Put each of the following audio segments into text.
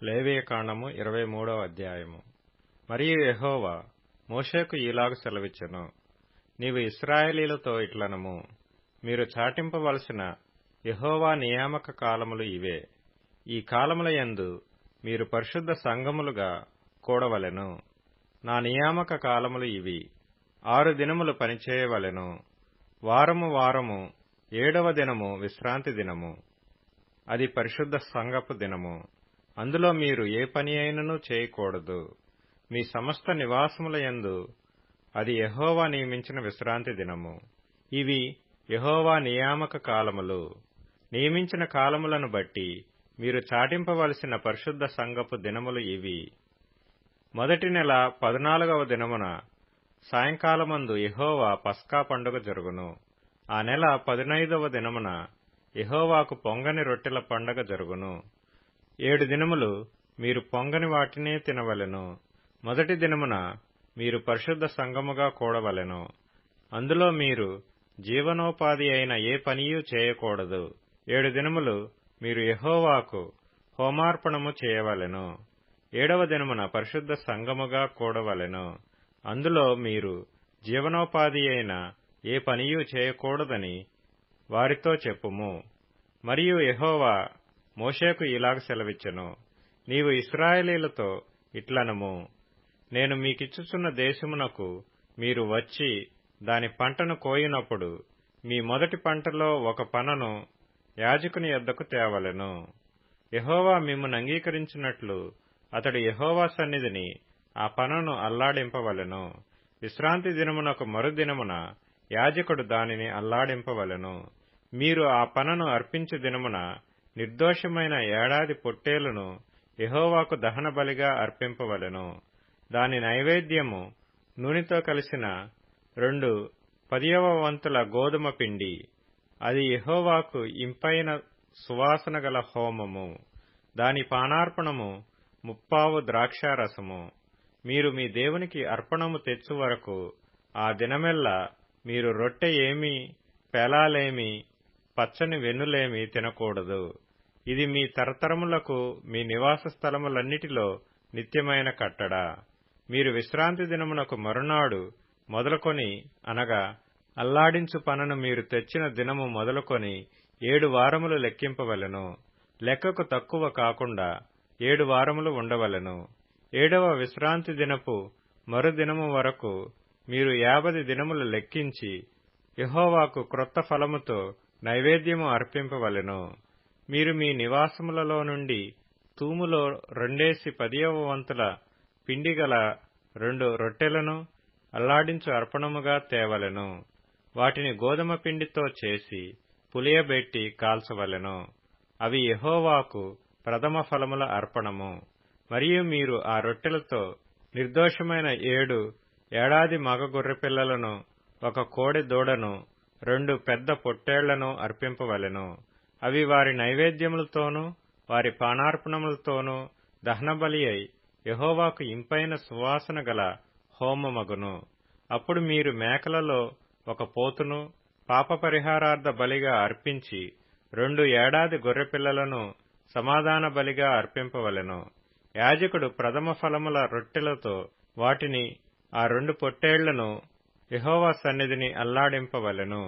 లేవియకాండము 23వ అధ్యాయము. మరియు యెహోవా మోషేకు ఈలాగు సెలవిచ్చెను, నీవు ఇశ్రాయేలీయులతో ఇట్లనము, మీరు చాటింపవలసిన యెహోవా నియామక కాలములు ఇవే. ఈ కాలముల యందు మీరు పరిశుద్ధ సంఘములుగా కూడవలెను. నా నియామక కాలములు ఇవి: 6 దినములు పనిచేయవలెను. వారము వారము 7వ దినము విశ్రాంతి దినము. అది పరిశుద్ధ సంఘపు దినము. అందులో మీరు ఏ పని అయినను చేయకూడదు. మీ సమస్త నివాసముల యందు అది యెహోవా నియమించిన విశ్రాంతి దినము. ఇవి యెహోవా నియామక కాలములు. నియమించిన కాలములను బట్టి మీరు చాటింపవలసిన పరిశుద్ధ సంఘపు దినములు ఇవి: మొదటి నెల 14వ దినమున సాయంకాలమందు యెహోవా పస్కా పండుగ జరుగును. ఆ నెల 15వ దినమున యెహోవాకు పొంగని రొట్టెల పండగ జరుగును. 7 దినములు మీరు పొంగని వాటినే తినవలెను. మొదటి దినమున మీరు పరిశుద్ధ సంఘముగా కూడవలెను. అందులో మీరు జీవనోపాధి అయిన ఏ పనియూ చేయకూడదు. 7 దినములు మీరు యెహోవాకు హోమార్పణము చేయవలెను. 7వ దినమున పరిశుద్ధ సంఘముగా కూడవలెను. అందులో మీరు జీవనోపాధి అయిన ఏ పనియూ చేయకూడదని వారితో చెప్పుము. మరియు యెహోవా మోషేకు ఇలాగ సెలవిచ్చెను, నీవు ఇశ్రాయేలీయులతో ఇట్లనము, నేను మీకిచ్చుచున్న దేశమునకు మీరు వచ్చి దాని పంటను కోయినప్పుడు మీ మొదటి పంటలో ఒక పనను యాజకుని యొద్దకు తేవలెను. యెహోవా మిమ్మును అంగీకరించినట్లు అతడు యెహోవా సన్నిధిని ఆ పనను అల్లాడింపవలెను. విశ్రాంతి దినమునకు మరుదినమున యాజకుడు దానిని అల్లాడింపవలెను. మీరు ఆ పనను అర్పించు దినమున నిర్దోషమైన ఏడాది పొట్టేలును యెహోవాకు దహన బలిగా అర్పింపవలెను. దాని నైవేద్యము నూనెతో కలిసిన 2 10వ వంతుల గోదుమ పిండి. అది యెహోవాకు ఇంపైన సువాసన గల హోమము. దాని పానార్పణము 30 ద్రాక్షారసము. మీరు మీ దేవునికి అర్పణము తెచ్చు వరకు ఆ దినమెల్లా మీరు రొట్టె ఏమీ, పేలాలేమి, పచ్చని వెన్నులేమి తినకూడదు. ఇది మీ తరతరములకు మీ నివాస స్థలములన్నిటిలో నిత్యమైన కట్టడ. మీరు విశ్రాంతి దినమునకు మరునాడు మొదలుకొని, అనగా అల్లాడించు పనను మీరు తెచ్చిన దినము మొదలుకొని 7 వారములు లెక్కింపవలెను. లెక్కకు తక్కువ కాకుండా 7 వారములు ఉండవలెను. 7వ విశ్రాంతి దినపు మరుదినము వరకు మీరు 50 దినములు లెక్కించి యెహోవాకు క్రొత్త ఫలముతో నైవేద్యము అర్పింపవలెను. మీరు మీ నివాసములలో నుండి తూములో 2/10వ వంతుల పిండి గల 2 రొట్టెలను అల్లాడించు అర్పణముగా తేవలెను. వాటిని గోదుమ పిండితో చేసి పులియబెట్టి కాల్చవలెను. అవి యెహోవాకు ప్రథమ ఫలముల అర్పణము. మరియు మీరు ఆ రొట్టెలతో నిర్దోషమైన 7 ఏడాది మగ గొర్రెపిల్లలను, 1 కోడె దూడను, 2 పెద్ద పొట్టేళ్లను అర్పింపవలెను. అవి వారి నైవేద్యములతోనూ వారి పానార్పణములతోనూ దహనబలి అయి యెహోవాకు ఇంపైన సువాసన గల హోమమగును. అప్పుడు మీరు మేకలలో 1 పోతును పాపపరిహారార్థ బలిగా అర్పించి 2 ఏడాది గొర్రెపిల్లలను సమాధాన బలిగా అర్పింపవలెను. యాజకుడు ప్రథమ ఫలముల రొట్టెలతో వాటిని, ఆ 2 పొట్టేళ్లను యెహోవా సన్నిధిని అల్లాడింపవలెను.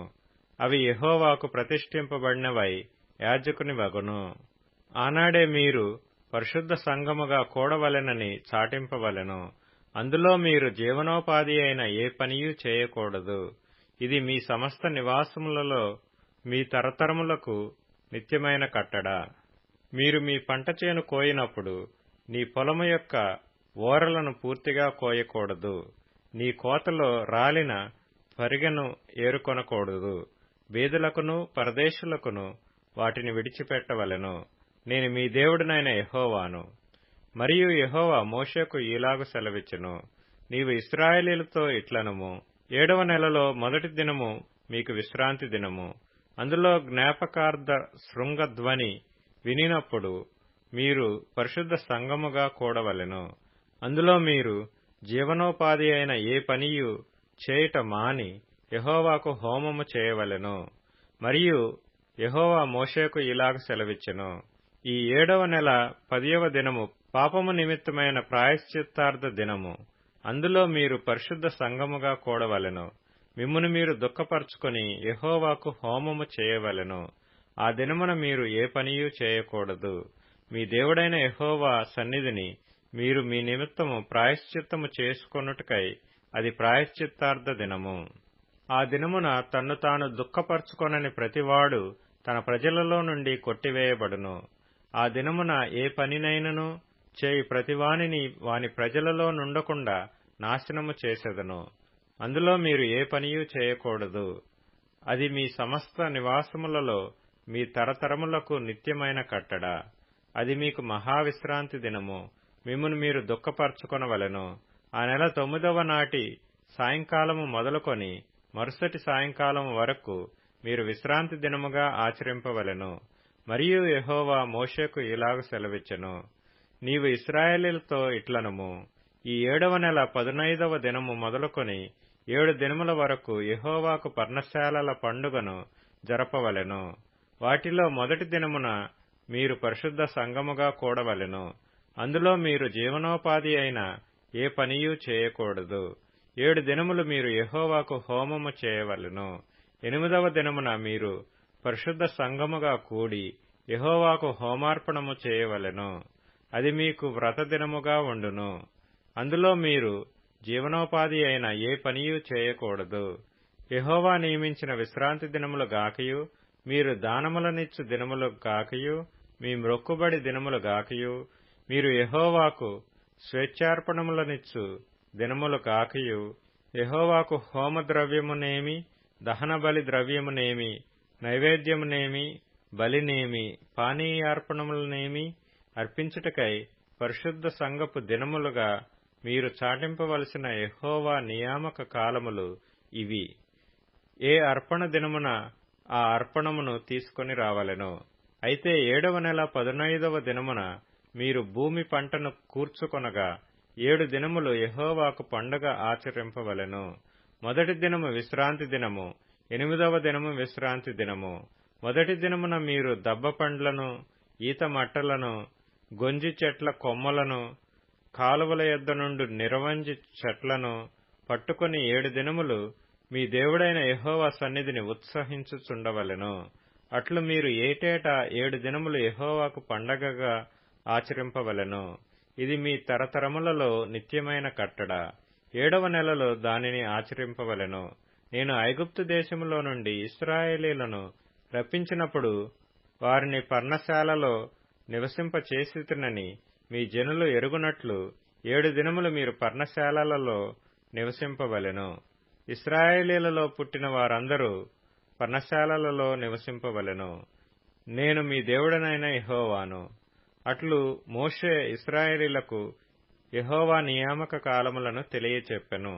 అవి యెహోవాకు ప్రతిష్ఠింపబడినవై యాజకుని వగును. ఆనాడే మీరు పరిశుద్ధ సంఘముగా కూడవలెనని చాటింపవలెను. అందులో మీరు జీవనోపాధి అయిన ఏ పనియూ చేయకూడదు. ఇది మీ సమస్త నివాసములలో మీ తరతరములకు నిత్యమైన కట్టడ. మీరు మీ పంట చేను కోయినప్పుడు నీ పొలము యొక్క ఓరలను పూర్తిగా కోయకూడదు. నీ కోతలో రాలిన పరిగెను ఏరుకొనకూడదు. బీదలకును పరదేశులకును వాటిని విడిచిపెట్టవలెను. నేను మీ దేవుడినైన యెహోవాను. మరియు యెహోవా మోషేకు ఈలాగు సెలవిచ్చెను, నీవు ఇశ్రాయేలీయులతో ఇట్లనము, 7వ నెలలో మొదటి దినము మీకు విశ్రాంతి దినము. అందులో జ్ఞాపకార్థ శృంగధ్వని వినినప్పుడు మీరు పరిశుద్ధ సంఘముగా కూడవలెను. అందులో మీరు జీవనోపాధి అయిన ఏ పనియు చేయుట మాని యెహోవాకు హోమము చేయవలెను. మరియు యెహోవా మోషేకు ఇలాగ సెలవిచ్చెను, ఈ 7వ నెల 10వ దినము పాపము నిమిత్తమైన ప్రాయశ్చిత్తార్థ దినము. అందులో మీరు పరిశుద్ధ సంఘముగా కూడవలెను. మిమ్మును మీరు దుఃఖపరచుకొని యెహోవాకు హోమము చేయవలెను. ఆ దినమున మీరు ఏ పనియూ చేయకూడదు. మీ దేవుడైన యెహోవా సన్నిధిని మీరు మీ నిమిత్తము ప్రాయశ్చిత్తము చేసుకొనుటకై అది ప్రాయశ్చిత్తార్థ దినము. ఆ దినమున తన్ను తాను దుఃఖపరచుకొనని ప్రతివాడు తన ప్రజలలో నుండి కొట్టివేయబడును. ఆ దినమున ఏ పనినైనను చేయి ప్రతివానిని వాని ప్రజలలో నుండకుండా నాశనము చేసెదను. అందులో మీరు ఏ పనియూ చేయకూడదు. అది మీ సమస్త నివాసములలో మీ తరతరములకు నిత్యమైన కట్టడ. అది మీకు మహావిశ్రాంతి దినము. మిమ్మును మీరు దుఃఖపరచుకొనవలెను. ఆ నెల 9వ నాటి సాయంకాలము మొదలుకొని మరుసటి సాయంకాలము వరకు మీరు విశ్రాంతి దినముగా ఆచరింపవలెను. మరియు యెహోవా మోషేకు ఇలాగ సెలవిచ్చెను, నీవు ఇశ్రాయేలీయులతో ఇట్లనుము, ఈ 7వ నెల 15వ దినము మొదలుకొని 7 దినముల వరకు యెహోవాకు పర్ణశాలల పండుగను జరపవలెను. వాటిలో మొదటి దినమున మీరు పరిశుద్ధ సంఘముగా కూడవలెను. అందులో మీరు జీవనోపాధి అయిన ఏ పనియూ చేయకూడదు. 7 దినములు మీరు యెహోవాకు హోమము చేయవలెను. 8వ దినమున మీరు పరిశుద్ధ సంఘముగా కూడి యెహోవాకు హోమార్పణము చేయవలెను. అది మీకు వ్రత దినముగా ఉండును. అందులో మీరు జీవనోపాధి అయిన ఏ పనియూ చేయకూడదు. యెహోవా నియమించిన విశ్రాంతి దినములు గాకయు, మీరు దానములనిచ్చు దినములు గాకయు, మీ మ్రొక్కుబడి దినములు గాకయు, మీరు యెహోవాకు స్వేచ్ఛార్పణములనిచ్చు దినములు గాకయు, యెహోవాకు హోమద్రవ్యమునేమి, దహనబలి ద్రవ్యమునేమి, నైవేద్యమునేమి, బలినేమి, పానీయార్పణములనేమి అర్పించుటకై పరిశుద్ధ సంఘపు దినములుగా మీరు చాటింపవలసిన యెహోవా నియామక కాలములు ఇవి. ఏ అర్పణ దినమున ఆ అర్పణమును తీసుకొని రావలెను. అయితే 7వ నెల 15వ దినమున మీరు భూమి పంటను కూర్చుకొనగా 7 దినములు యెహోవాకు పండుగ ఆచరింపవలెను. మొదటి దినము విశ్రాంతి దినము, 8వ దినము విశ్రాంతి దినము. మొదటి దినమున మీరు దబ్బ పండ్లను, ఈత మట్టలను, గొంజి చెట్ల కొమ్మలను, కాలువల యొద్ద నుండి నిరవంజి చెట్లను పట్టుకొని 7 దినములు మీ దేవుడైన యెహోవా సన్నిధిని ఉత్సహించుచుండవలెను. అట్లు మీరు ఏటేటా 7 దినములు యెహోవాకు పండగగా ఆచరింపవలెను. ఇది మీ తరతరములలో నిత్యమైన కట్టడ. 7వ నెలలో దానిని ఆచరింపవలెను. నేను ఐగుప్తు దేశములో నుండి ఇశ్రాయేలీయులను రప్పించినప్పుడు వారిని పర్ణశాలలో నివసింపచేసితినని మీ జనులు ఎరుగునట్లు 7 దినములు మీరు పర్ణశాలలలో నివసింపవలెను. ఇశ్రాయేలీయులలో పుట్టిన వారందరూ పర్ణశాలలలో నివసింపవలెను. నేను మీ దేవుడనైన యెహోవాను. అట్లు మోషే ఇశ్రాయేలీయులకు యెహోవా నియామక కాలములను తెలియచెప్పెను.